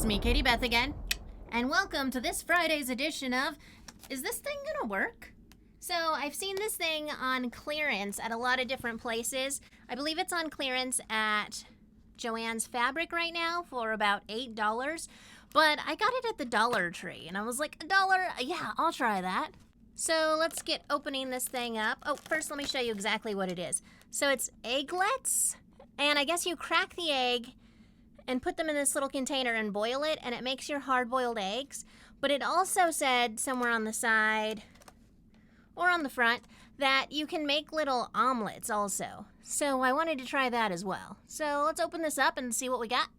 It's me, Katie Beth again, and welcome to this Friday's edition of Is This Thing Gonna Work? So I've seen this thing on clearance at a lot of different places. I believe it's on clearance at Joann's Fabric right now for about $8, but I got it at the Dollar Tree, and I was like, $1? Yeah, I'll try that. So let's get opening this thing up. Oh, first let me show you exactly what it is. So it's Egglettes, and I guess you crack the egg and put them in this little container and boil it, and it makes your hard-boiled eggs. But it also said somewhere on the side or on the front that you can make little omelets also. So I wanted to try that as well. So let's open this up and see what we got.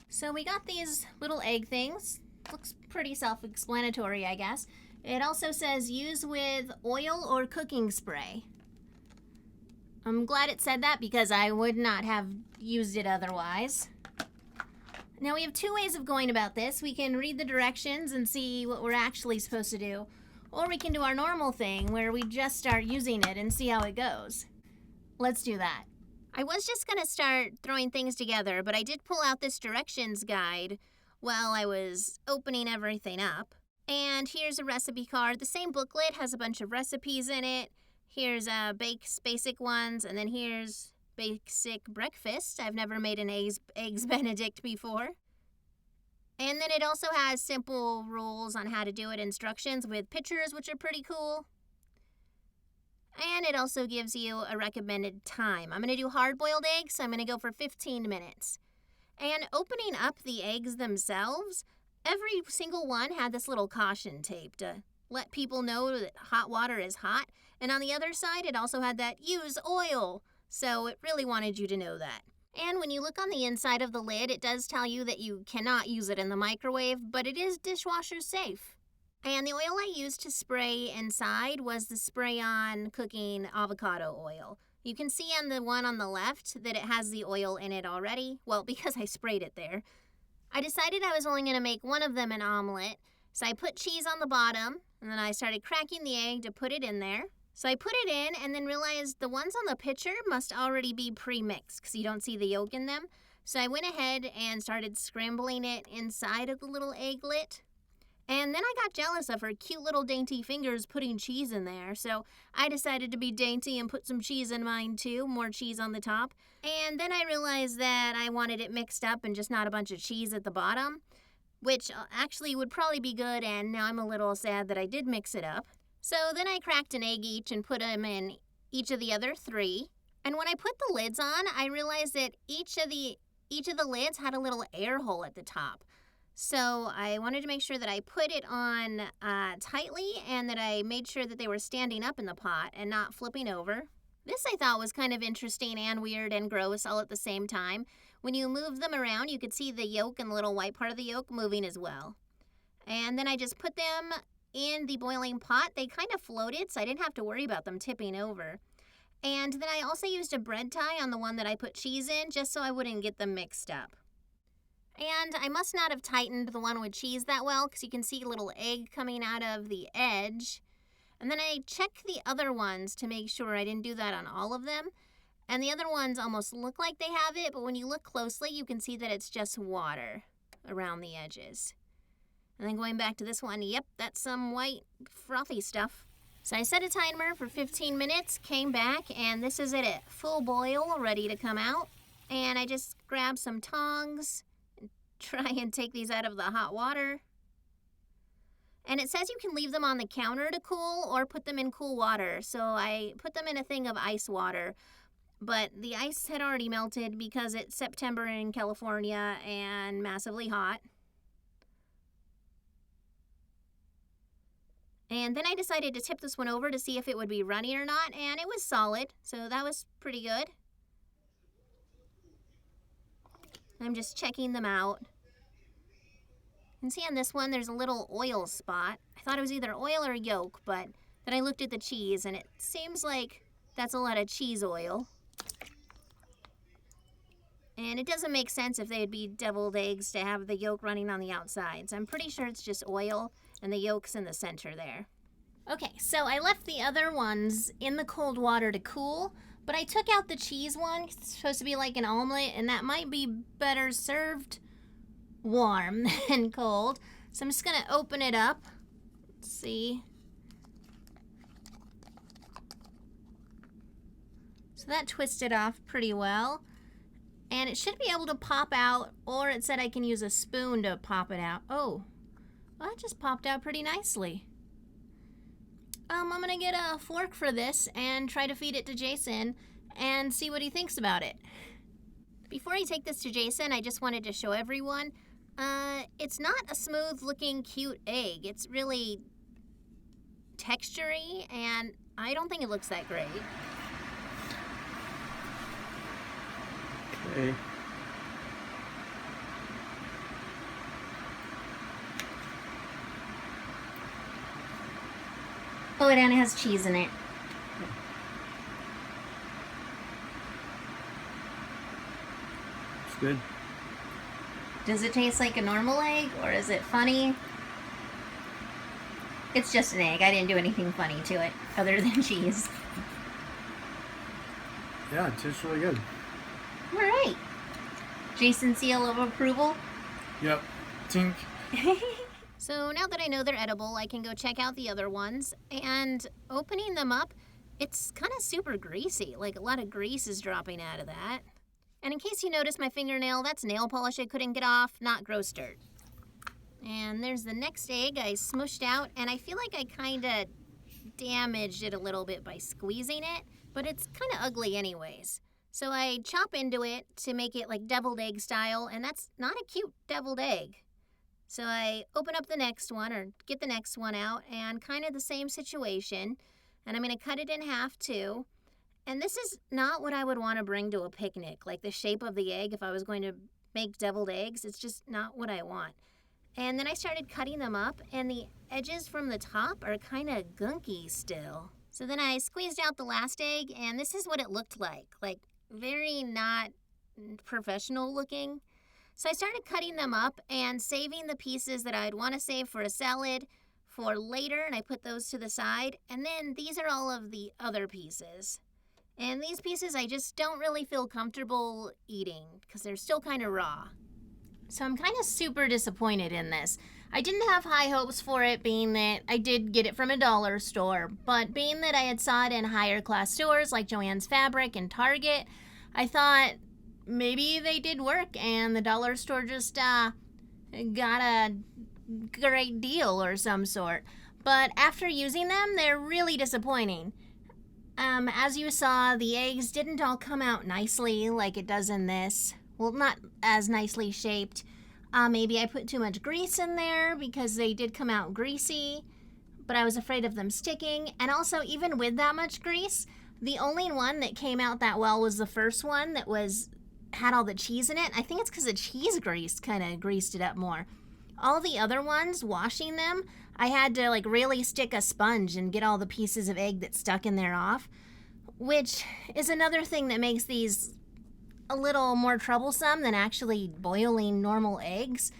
So we got these little egg things. Looks pretty self-explanatory, I guess. It also says use with oil or cooking spray. I'm glad it said that because I would not have used it otherwise. Now we have two ways of going about this. We can read the directions and see what we're actually supposed to do, or we can do our normal thing where we just start using it and see how it goes. Let's do that. I was just going to start throwing things together, but I did pull out this directions guide while I was opening everything up. And here's a recipe card. The same booklet has a bunch of recipes in it. Here's basic ones, and then here's basic breakfast. I've never made an eggs Benedict before. And then it also has simple rules on how to do it, instructions with pictures, which are pretty cool. And it also gives you a recommended time. I'm going to do hard-boiled eggs, so I'm going to go for 15 minutes. And opening up the eggs themselves, every single one had this little caution tape to let people know that hot water is hot. And on the other side, it also had that use oil. So it really wanted you to know that. And when you look on the inside of the lid, it does tell you that you cannot use it in the microwave, but it is dishwasher safe. And the oil I used to spray inside was the spray-on cooking avocado oil. You can see on the one on the left that it has the oil in it already. Well, because I sprayed it there. I decided I was only going to make one of them an omelet. So I put cheese on the bottom, and then I started cracking the egg to put it in there. So I put it in and then realized the ones on the picture must already be pre-mixed because you don't see the yolk in them. So I went ahead and started scrambling it inside of the little egglet. And then I got jealous of her cute little dainty fingers putting cheese in there. So I decided to be dainty and put some cheese in mine too, more cheese on the top. And then I realized that I wanted it mixed up and just not a bunch of cheese at the bottom, which actually would probably be good, and now I'm a little sad that I did mix it up. So then I cracked an egg each and put them in each of the other three. And when I put the lids on, I realized that each of the lids had a little air hole at the top. So I wanted to make sure that I put it on tightly and that I made sure that they were standing up in the pot and not flipping over. This I thought was kind of interesting and weird and gross all at the same time. When you move them around, you could see the yolk and the little white part of the yolk moving as well. And then I just put them in the boiling pot. They kind of floated, so I didn't have to worry about them tipping over. And then I also used a bread tie on the one that I put cheese in, just so I wouldn't get them mixed up. And I must not have tightened the one with cheese that well, because you can see a little egg coming out of the edge. And then I checked the other ones to make sure I didn't do that on all of them. And the other ones almost look like they have it, but when you look closely, you can see that it's just water around the edges. And then going back to this one, yep, that's some white frothy stuff. So I set a timer for 15 minutes, came back, and this is it at full boil, ready to come out. And I just grabbed some tongs and try and take these out of the hot water. And it says you can leave them on the counter to cool or put them in cool water. So I put them in a thing of ice water. But the ice had already melted because it's September in California and massively hot. And then I decided to tip this one over to see if it would be runny or not, and it was solid, so that was pretty good. I'm just checking them out. You can see on this one there's a little oil spot. I thought it was either oil or yolk, but then I looked at the cheese, and it seems like that's a lot of cheese oil. And it doesn't make sense if they'd be deviled eggs to have the yolk running on the outside. So I'm pretty sure it's just oil and the yolk's in the center there. Okay, so I left the other ones in the cold water to cool, But I took out the cheese one. It's supposed to be like an omelet, and that might be better served warm than cold. So I'm just gonna open it up. Let's see. So that twisted off pretty well. And it should be able to pop out, or it said I can use a spoon to pop it out. Oh, well, that just popped out pretty nicely. I'm gonna get a fork for this and try to feed it to Jason and see what he thinks about it. Before I take this to Jason, I just wanted to show everyone, it's not a smooth looking cute egg. It's really textury, and I don't think it looks that great. Okay. Oh, and it has cheese in it. It's good. Does it taste like a normal egg, or is it funny? It's just an egg. I didn't do anything funny to it, other than cheese. Yeah, it tastes really good. All right. Jason's seal of approval. Yep. Tink. So now that I know they're edible, I can go check out the other ones. And opening them up, it's kind of super greasy. Like a lot of grease is dropping out of that. And in case you notice my fingernail, that's nail polish I couldn't get off, not gross dirt. And there's the next egg I smushed out, and I feel like I kind of damaged it a little bit by squeezing it, but it's kind of ugly anyways. So I chop into it to make it like deviled egg style, and that's not a cute deviled egg. So I open up the next one, or get the next one out, and kind of the same situation. And I'm going to cut it in half too. And this is not what I would want to bring to a picnic, like the shape of the egg if I was going to make deviled eggs. It's just not what I want. And then I started cutting them up, and the edges from the top are kind of gunky still. So then I squeezed out the last egg, and this is what it looked like very not professional looking. So I started cutting them up and saving the pieces that I'd want to save for a salad for later, and I put those to the side. And then these are all of the other pieces. And these pieces I just don't really feel comfortable eating because they're still kind of raw. So I'm kind of super disappointed in this. I didn't have high hopes for it, being that I did get it from a dollar store, but being that I had saw it in higher class stores like Joann's Fabric and Target, I thought maybe they did work and the dollar store just got a great deal or some sort. But after using them, they're really disappointing. As you saw, the eggs didn't all come out nicely like it does in this. Well, not as nicely shaped. Maybe I put too much grease in there because they did come out greasy, but I was afraid of them sticking. And also, even with that much grease, the only one that came out that well was the first one that had all the cheese in it. I think it's because the cheese grease kind of greased it up more. All the other ones, washing them, I had to really stick a sponge and get all the pieces of egg that stuck in there off, which is another thing that makes these a little more troublesome than actually boiling normal eggs.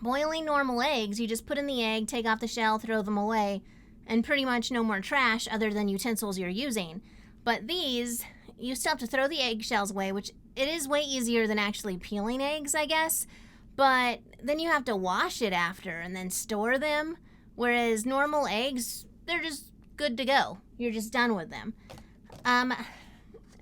Boiling normal eggs, you just put in the egg, take off the shell, throw them away, and pretty much no more trash other than utensils you're using. But these, you still have to throw the eggshells away, which it is way easier than actually peeling eggs, I guess. But then you have to wash it after and then store them. Whereas normal eggs, they're just good to go. You're just done with them.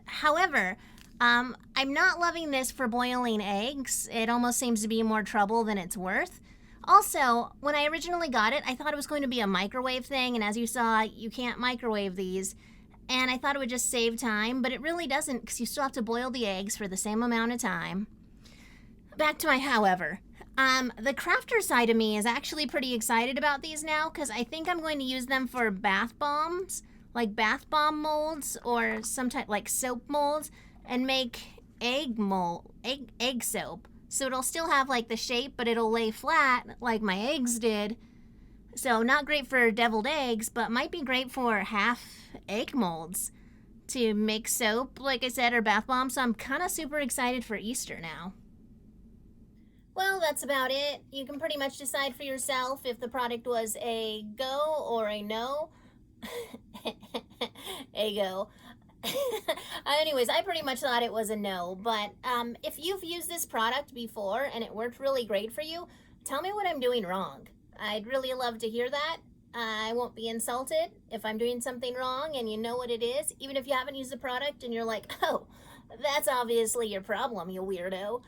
However, I'm not loving this for boiling eggs. It almost seems to be more trouble than it's worth. Also, when I originally got it, I thought it was going to be a microwave thing, and as you saw, you can't microwave these. And I thought it would just save time, but it really doesn't, because you still have to boil the eggs for the same amount of time. Back to my however. The crafter side of me is actually pretty excited about these now, because I think I'm going to use them for bath bombs, like bath bomb molds, or some type like soap molds, and make egg soap. So it'll still have the shape, but it'll lay flat like my eggs did. So not great for deviled eggs, but might be great for half egg molds to make soap, like I said, or bath bombs. So I'm kind of super excited for Easter now. Well, that's about it. You can pretty much decide for yourself if the product was a go or a no. A go. Anyways, I pretty much thought it was a no, but if you've used this product before and it worked really great for you, tell me what I'm doing wrong. I'd really love to hear that. I won't be insulted if I'm doing something wrong and you know what it is, even if you haven't used the product and you're like, oh, that's obviously your problem, you weirdo.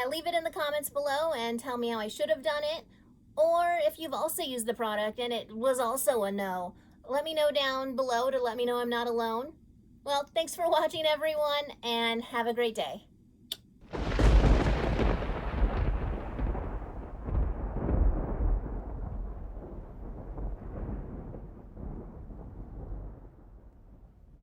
Leave it in the comments below and tell me how I should have done it. Or if you've also used the product and it was also a no, let me know down below to let me know I'm not alone. Well, thanks for watching, everyone, and have a great day.